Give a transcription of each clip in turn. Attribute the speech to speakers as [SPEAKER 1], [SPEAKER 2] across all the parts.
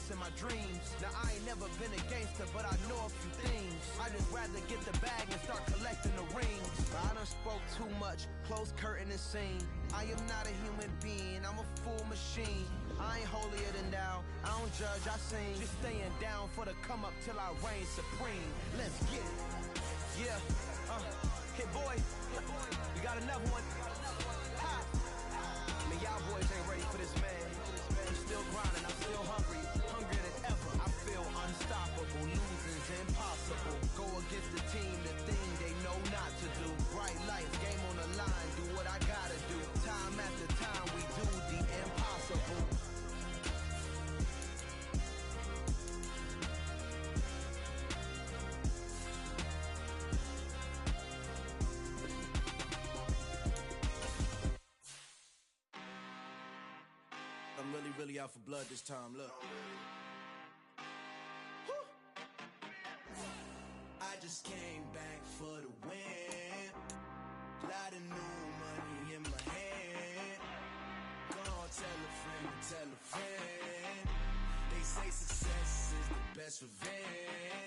[SPEAKER 1] chasing my dreams. Now I ain't never been a gangster, but I know a few things. I just rather get the bag and start collecting the rings. I done spoke too much, close curtain and scene. I am not a human being, I'm a full machine. I ain't holier than thou, I don't judge, I sing. Just staying down for the come up till I reign supreme. Let's get it. Yeah, hit boy, we got another one. Ha. Man, y'all boys ain't ready for this, man. I'm still grinding, I'm still hungry, hungrier than ever. I feel unstoppable, losing's impossible. Go against the team, the thing they know not to do. Bright lights, game on the line, do what I gotta do. Time after time, we do the impossible. I'm really out for blood this time, look. I just came back for the win. Lot of new money in my hand. Go on, tell a friend and tell a friend. They say success is the best revenge.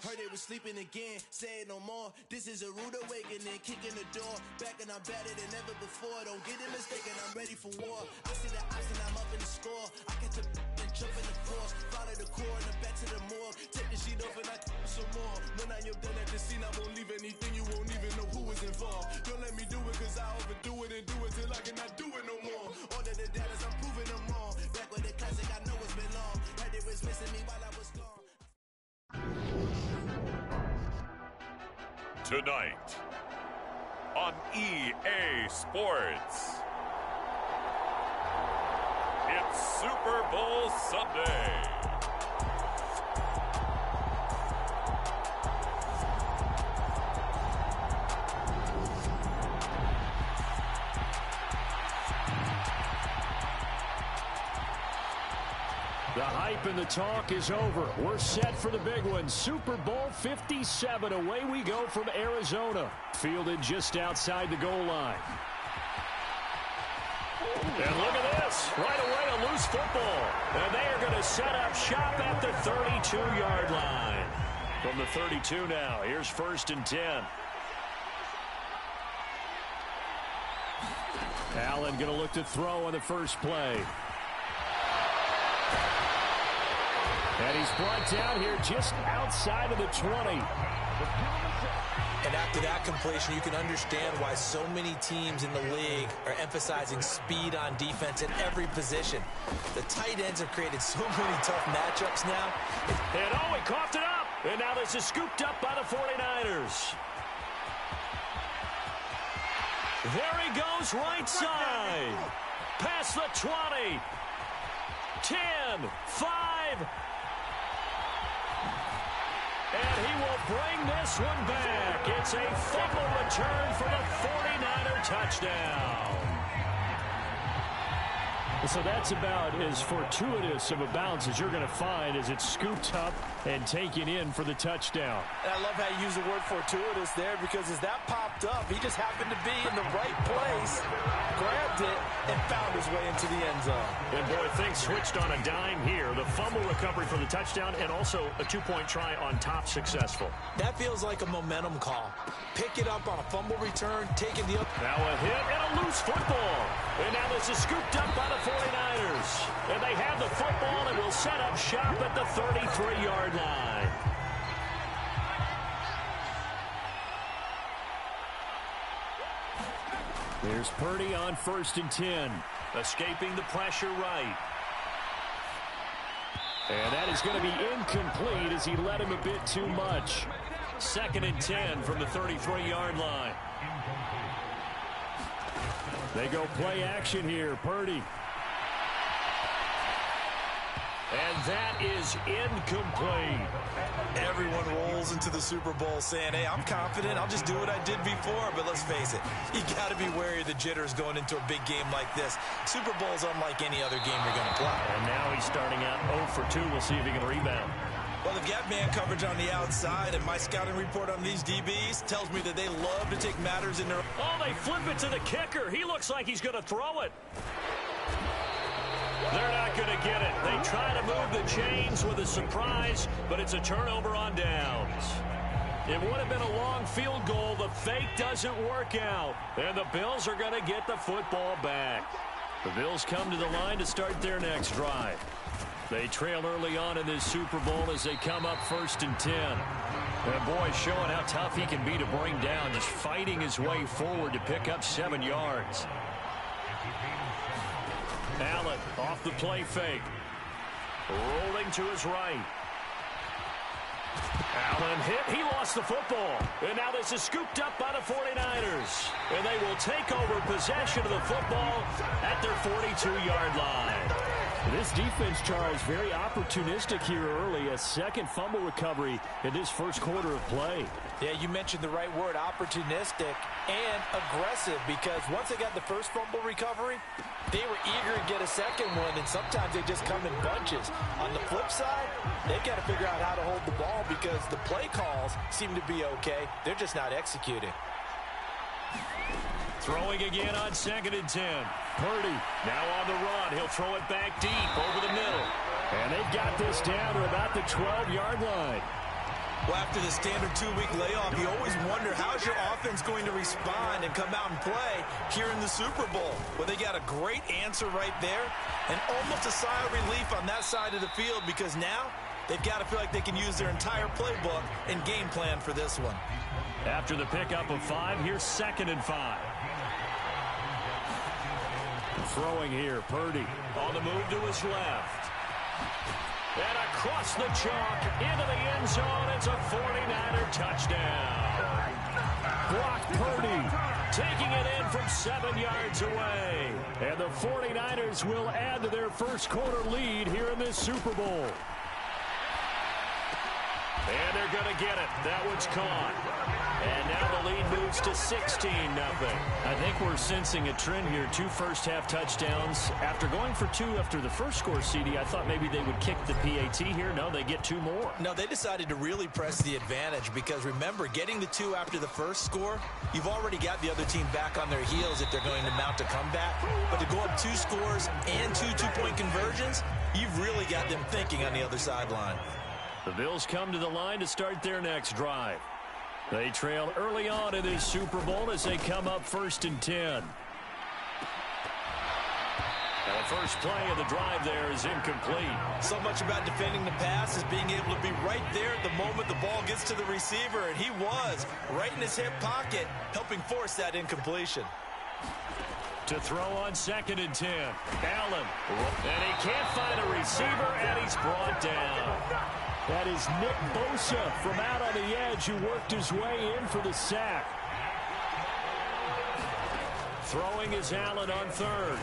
[SPEAKER 1] Heard they was sleeping again, say it no more. This is a rude awakening, kicking the door. Back and I'm better than ever before. Don't get it mistaken, I'm ready for war. I see the ice and I'm up in the score. I catch a and jump in the force. Follow the core and the back to the morgue. Take the sheet off and I some more. When I am done at the scene, I won't leave anything. You won't even know who is involved. Don't let me do it cause I overdo it and do it till I cannot do it no more. All of the data, I'm proving them wrong. Back with the classic, I know it's been long. Heard it was missing me while I was gone.
[SPEAKER 2] Tonight on EA Sports, it's Super Bowl Sunday.
[SPEAKER 3] The hype and the talk is over. We're set for the big one. Super Bowl 57. Away we go from Arizona. Fielded just outside the goal line. And look at this. Right away, a loose football. And they are going to set up shop at the 32-yard line. From the 32 now, here's 1st and 10. Allen going to look to throw on the first play. And he's brought down here just outside of the 20.
[SPEAKER 4] And after that completion, you can understand why so many teams in the league are emphasizing speed on defense at every position. The tight ends have created so many tough matchups now.
[SPEAKER 3] And oh, he coughed it up. And now this is scooped up by the 49ers. There he goes, right side. Past the 20. 10, 5. And he will bring this one back. It's a fumble return for the 49er touchdown. So that's about as fortuitous of a bounce as you're going to find as it's scooped up and taken in for the touchdown.
[SPEAKER 4] And I love how you use the word fortuitous there, because as that popped up, he just happened to be in the right place, grabbed it, and found his way into the end zone.
[SPEAKER 3] And boy, things switched on a dime here. The fumble recovery for the touchdown and also a two-point try on top successful.
[SPEAKER 4] That feels like a momentum call. Pick it up on a fumble return, taking the up.
[SPEAKER 3] Now a hit and a loose football. And now this is scooped up by the 49ers. And they have the football and will set up shop at the 33-yard line. There's Purdy on 1st and 10. Escaping the pressure right. And that is going to be incomplete as he led him a bit too much. 2nd and 10 from the 33-yard line. They go play action here. Purdy. And that is incomplete.
[SPEAKER 4] Everyone rolls into the Super Bowl saying, hey, I'm confident. I'll just do what I did before. But let's face it, you got to be wary of the jitters going into a big game like this. Super Bowl is unlike any other game you're going to play.
[SPEAKER 3] And now he's starting out 0 for 2. We'll see if he can rebound.
[SPEAKER 4] Well, they've got man coverage on the outside, and my scouting report on these DBs tells me that they love to take matters in their...
[SPEAKER 3] Oh, they flip it to the kicker. He looks like he's going to throw it. They're not not going to get it. They try to move the chains with a surprise, but it's a turnover on downs. It would have been a long field goal. The fake doesn't work out, and the Bills are going to get the football back. The Bills come to the line to start their next drive. They trail early on in this Super Bowl as they come up 1st and 10. And boy, showing how tough he can be to bring down, just fighting his way forward to pick up 7 yards. Allen off the play fake. Rolling to his right. Allen hit. He lost the football. And now this is scooped up by the 49ers. And they will take over possession of the football at their 42-yard line.
[SPEAKER 5] This defense, Charles, very opportunistic here early. A second fumble recovery in this first quarter of play.
[SPEAKER 4] Yeah, you mentioned the right word, opportunistic and aggressive, because once they got the first fumble recovery, they were eager to get a second one, and sometimes they just come in bunches. On the flip side, they've got to figure out how to hold the ball because the play calls seem to be okay. They're just not executing.
[SPEAKER 3] Throwing again on 2nd and 10. Purdy now on the run. He'll throw it back deep over the middle.
[SPEAKER 5] And they've got this down to about the 12-yard line.
[SPEAKER 4] Well, after the standard 2-week layoff, you always wonder how's your offense going to respond and come out and play here in the Super Bowl. Well, they got a great answer right there and almost a sigh of relief on that side of the field because now they've got to feel like they can use their entire playbook and game plan for this one.
[SPEAKER 3] After the pickup of 5, here's 2nd and 5. Throwing here, Purdy on the move to his left. And across the chalk into the end zone. It's a 49er touchdown. Brock Purdy taking it in from 7 yards away. And the 49ers will add to their first quarter lead here in this Super Bowl. And they're going to get it. That one's caught. And now the lead moves to 16-0.
[SPEAKER 5] I think we're sensing a trend here. 2 first-half touchdowns. After going for 2 after the first score, CD, I thought maybe they would kick the PAT here. No, they get 2 more.
[SPEAKER 4] No, they decided to really press the advantage because, remember, getting the 2 after the first score, you've already got the other team back on their heels if they're going to mount a comeback. But to go up 2 scores and 2 two-point conversions, you've really got them thinking on the other sideline.
[SPEAKER 3] The Bills come to the line to start their next drive. They trail early on in this Super Bowl as they come up 1st and 10. And the first play of the drive there is incomplete.
[SPEAKER 4] So much about defending the pass is being able to be right there at the moment the ball gets to the receiver, and he was right in his hip pocket, helping force that incompletion.
[SPEAKER 3] To throw on 2nd and 10. Allen. And he can't find a receiver, and he's brought down.
[SPEAKER 5] That is Nick Bosa from out on the edge who worked his way in for the sack.
[SPEAKER 3] Throwing is Allen on 3rd.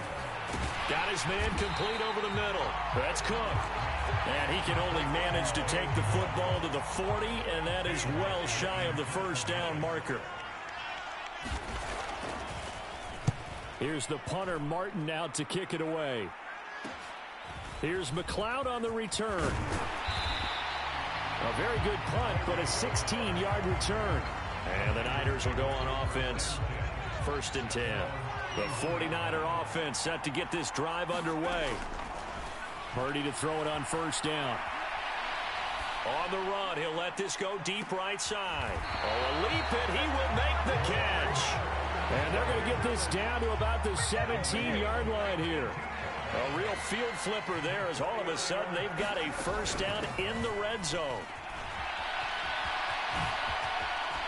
[SPEAKER 3] Got his man complete over the middle. That's Cook. And he can only manage to take the football to the 40, and that is well shy of the first down marker.
[SPEAKER 5] Here's the punter, Martin, out to kick it away. Here's McLeod on the return. A very good punt, but a 16-yard return.
[SPEAKER 3] And the Niners will go on offense. 1st and 10. The 49er offense set to get this drive underway.
[SPEAKER 5] Purdy to throw it on 1st down.
[SPEAKER 3] On the run, he'll let this go deep right side. Oh, a leap, and he will make the catch.
[SPEAKER 5] And they're going to get this down to about the 17-yard line here.
[SPEAKER 3] A real field flipper there as all of a sudden they've got a first down in the red zone.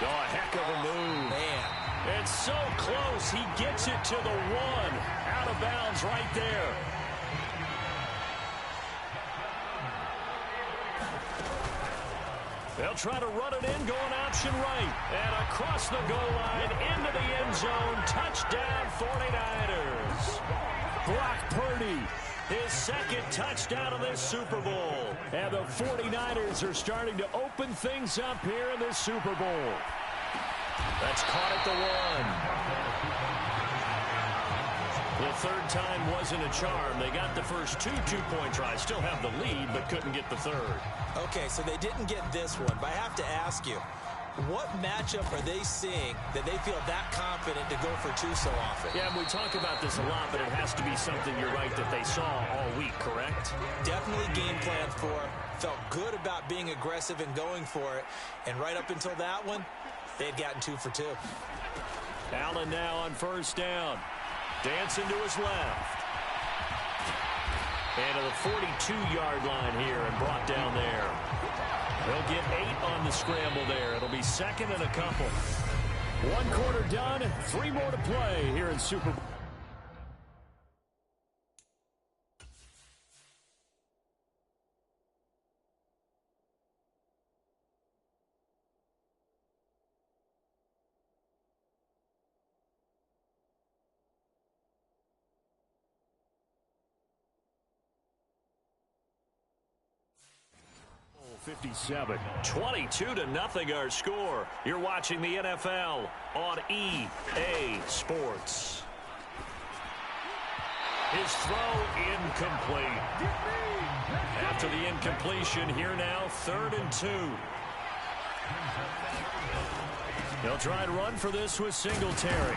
[SPEAKER 3] Oh, a heck of a move.
[SPEAKER 4] Man.
[SPEAKER 3] It's so close. He gets it to the 1. Out of bounds right there. They'll try to run it in, going option right. And across the goal line, into the end zone. Touchdown, 49ers.
[SPEAKER 5] Brock Purdy,
[SPEAKER 3] his 2nd touchdown of this Super Bowl.
[SPEAKER 5] And the 49ers are starting to open things up here in this Super Bowl.
[SPEAKER 3] That's caught at the 1. The 3rd time wasn't a charm. They got the first 2 two-point tries. Still have the lead, but couldn't get the 3rd.
[SPEAKER 4] Okay, so they didn't get this one, but I have to ask you, What matchup are they seeing that they feel that confident to go for two so often?
[SPEAKER 3] Yeah, and we talk about this a lot, but it has to be something, you're right, that they saw all week, correct?
[SPEAKER 4] Definitely game planned for. Felt good about being aggressive and going for it. And right up until that one, they had gotten 2 for 2.
[SPEAKER 3] Allen now on first down. Dancing to his left. And to the 42-yard line here and brought down there. He'll get 8 on the scramble there. It'll be second and a couple.
[SPEAKER 5] 1 quarter done, 3 more to play here in Super Bowl.
[SPEAKER 3] .57. 22-0 our score. You're watching the NFL on EA Sports. His throw incomplete. After the incompletion, here now, 3rd and 2. He'll try and run for this with Singletary.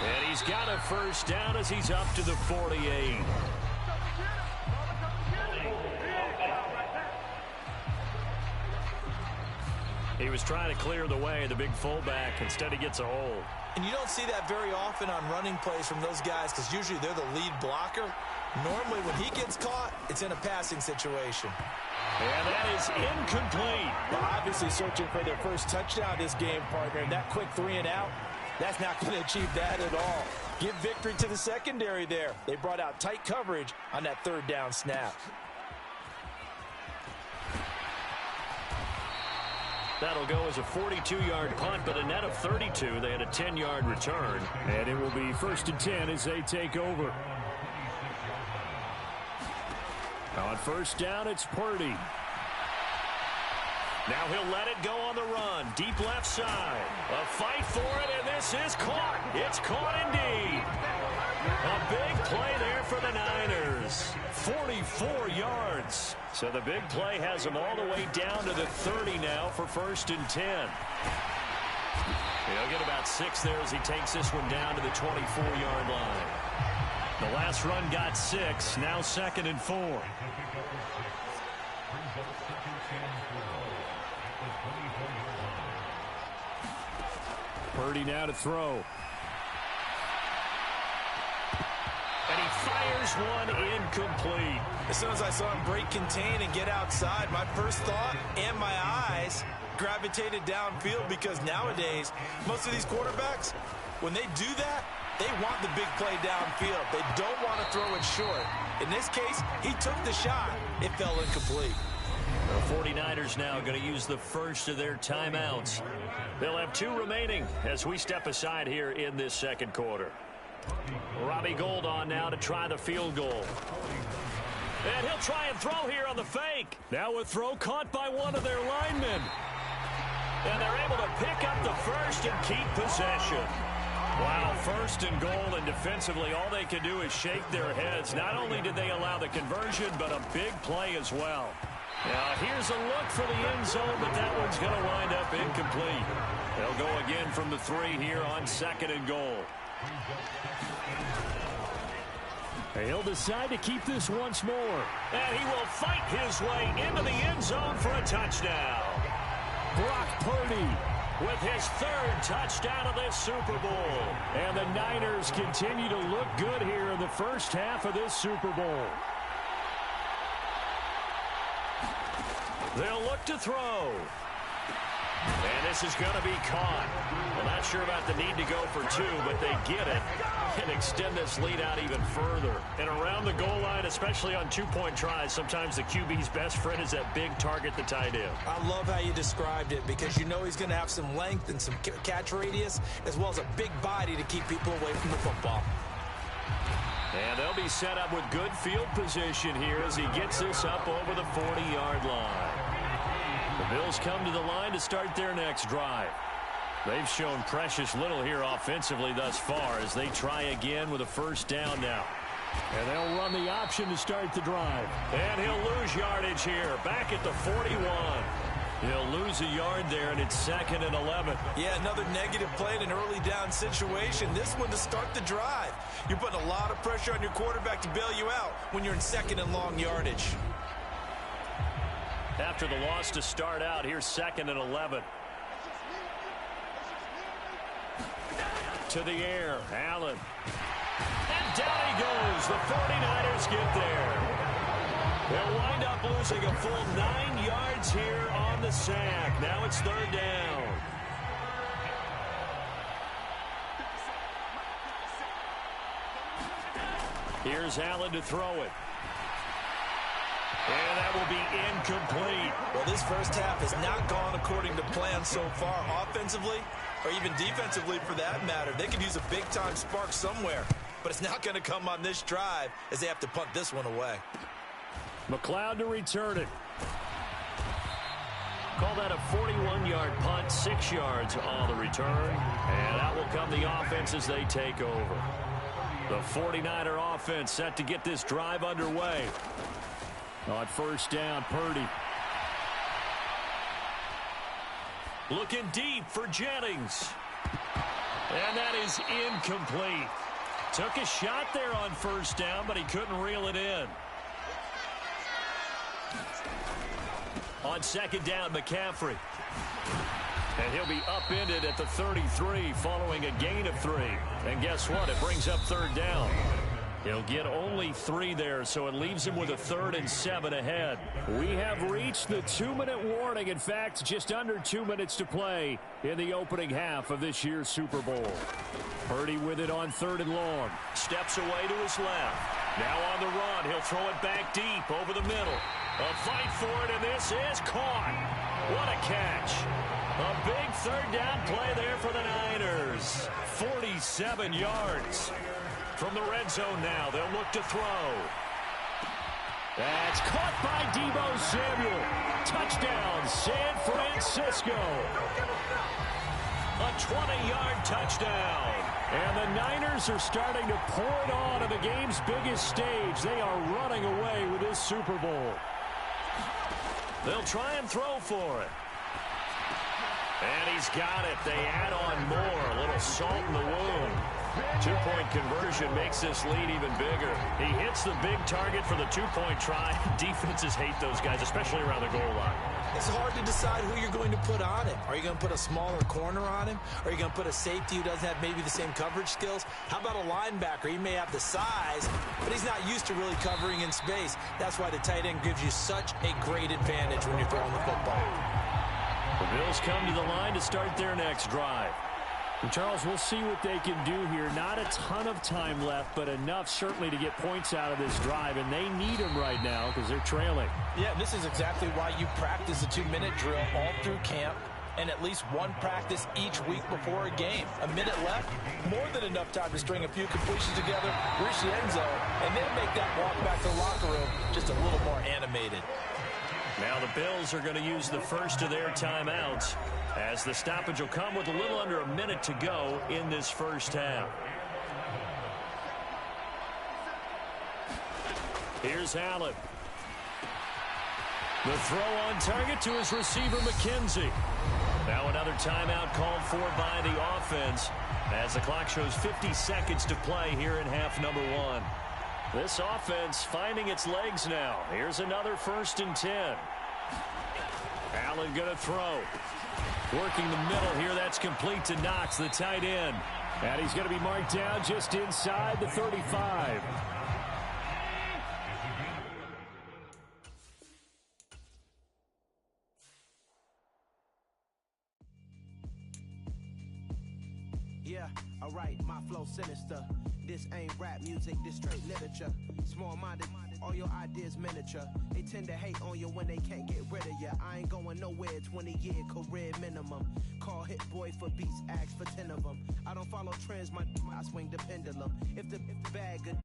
[SPEAKER 3] And he's got a first down as he's up to the 48. He was trying to clear the way, the big fullback. Instead, he gets a hold.
[SPEAKER 4] And you don't see that very often on running plays from those guys because usually they're the lead blocker. Normally, when he gets caught, it's in a passing situation.
[SPEAKER 3] And that is incomplete.
[SPEAKER 6] Well, obviously searching for their first touchdown this game, partner. And that quick 3 and out, that's not going to achieve that at all. Give victory to the secondary there. They brought out tight coverage on that 3rd down snap.
[SPEAKER 3] That'll go as a 42-yard punt, but a net of 32. They had a 10-yard return.
[SPEAKER 5] And it will be 1st and 10 as they take over. On first down, it's Purdy.
[SPEAKER 3] Now he'll let it go on the run. Deep left side. A fight for it, and this is caught. It's caught indeed. A big play there for the Niners. 44 yards. So the big play has them all the way down to the 30 now for 1st and 10. He'll get about 6 there as he takes this one down to the 24-yard line. The last run got 6. Now 2nd and 4.
[SPEAKER 5] Purdy now to throw.
[SPEAKER 3] And he fires one incomplete.
[SPEAKER 4] As soon as I saw him break contain and get outside, my first thought and my eyes gravitated downfield because nowadays, most of these quarterbacks, when they do that, they want the big play downfield. They don't want to throw it short. In this case, he took the shot. It fell incomplete.
[SPEAKER 3] The 49ers now going to use the first of their timeouts. They'll have 2 remaining as we step aside here in this 2nd quarter. Robbie Gould on now to try the field goal. And he'll try and throw here on the fake.
[SPEAKER 5] Now a throw caught by one of their linemen.
[SPEAKER 3] And they're able to pick up the first and keep possession. Wow, 1st and goal, and defensively all they can do is shake their heads. Not only did they allow the conversion, but a big play as well. Now here's a look for the end zone, but that one's going to wind up incomplete. They'll go again from the 3 here on 2nd and goal.
[SPEAKER 5] He'll decide to keep this once more.
[SPEAKER 3] And he will fight his way into the end zone for a touchdown.
[SPEAKER 5] Brock Purdy
[SPEAKER 3] with his 3rd touchdown of this Super Bowl.
[SPEAKER 5] And the Niners continue to look good here in the first half of this Super Bowl.
[SPEAKER 3] They'll look to throw. And this is going to be caught. Well, not sure about the need to go for 2, but they get it and extend this lead out even further. And around the goal line, especially on 2-point tries, sometimes the QB's best friend is that big target, the tight end.
[SPEAKER 4] I love how you described it because you know he's going to have some length and some catch radius as well as a big body to keep people away from the football.
[SPEAKER 3] And they'll be set up with good field position here as he gets this up over the 40-yard line. The Bills come to the line to start their next drive. They've shown precious little here offensively thus far as they try again with a first down now.
[SPEAKER 5] And they'll run the option to start the drive.
[SPEAKER 3] And he'll lose yardage here, back at the 41. He'll lose a yard there, and it's 2nd and 11.
[SPEAKER 6] Yeah, another negative play in an early down situation. This one to start the drive. You're putting a lot of pressure on your quarterback to bail you out when you're in 2nd and long yardage.
[SPEAKER 3] After the loss to start out, here's 2nd and 11. To the air, Allen. And down he goes. The 49ers get there. They'll wind up losing a full 9 yards here on the sack. Now it's 3rd down. Here's Allen to throw it. And that will be incomplete.
[SPEAKER 6] Well, this first half has not gone according to plan so far, offensively or even defensively for that matter. They could use a big-time spark somewhere, but it's not going to come on this drive as they have to punt this one away.
[SPEAKER 3] McLeod to return it. Call that a 41-yard punt, 6 yards on the return. And out will come the offense as they take over. The 49er offense set to get this drive underway. On 1st down, Purdy. Looking deep for Jennings. And that is incomplete. Took a shot there on 1st down, but he couldn't reel it in. On 2nd down, McCaffrey. And he'll be upended at the 33 following a gain of 3. And guess what? It brings up 3rd down. He'll get only 3 there, so it leaves him with a 3rd and 7 ahead. We have reached the 2-minute warning. In fact, just under 2 minutes to play in the opening half of this year's Super Bowl. Purdy with it on 3rd and long. Steps away to his left. Now on the run. He'll throw it back deep over the middle. A fight for it, and this is caught. What a catch. A big 3rd down play there for the Niners. 47 yards. From the red zone now, they'll look to throw. That's caught by Deebo Samuel. Touchdown, San Francisco. A 20-yard touchdown. And the Niners are starting to pour it on the game's biggest stage. They are running away with this Super Bowl. They'll try and throw for it. And he's got it. They add on more. A little salt in the wound. 2-point conversion makes this lead even bigger. He hits the big target for the 2-point try. Defenses hate those guys, especially around the goal line.
[SPEAKER 6] It's hard to decide who you're going to put on him. Are you going to put a smaller corner on him? Are you going to put a safety who doesn't have maybe the same coverage skills? How about a linebacker? He may have the size, but he's not used to really covering in space. That's why the tight end gives you such a great advantage when you're throwing the football.
[SPEAKER 3] The Bills come to the line to start their next drive.
[SPEAKER 5] And Charles, we'll see what they can do here. Not a ton of time left, but enough certainly to get points out of this drive, and they need them right now because they're trailing.
[SPEAKER 6] Yeah, this is exactly why you practice a 2-minute drill all through camp and at least one practice each week before a game. A minute left, more than enough time to string a few completions together, reach the end zone, and then make that walk back to the locker room just a little more animated.
[SPEAKER 3] Now the Bills are going to use the first of their timeouts as the stoppage will come with a little under a minute to go in this first half. Here's Allen. The throw on target to his receiver, McKenzie. Now another timeout called for by the offense as the clock shows 50 seconds to play here in half number 1. This offense finding its legs now. Here's another 1st and 10. Allen going to throw. Working the middle here. That's complete to Knox, the tight end.
[SPEAKER 5] And he's going to be marked down just inside the 35.
[SPEAKER 1] Yeah, alright, my flow sinister. This ain't rap music, this straight literature. Small-minded, all your ideas miniature. They tend to hate on you when they can't get rid of you. I ain't going nowhere, 20-year career minimum. Call Hit Boy for beats, ask for 10 of them. I don't follow trends, I swing the pendulum. If the bag good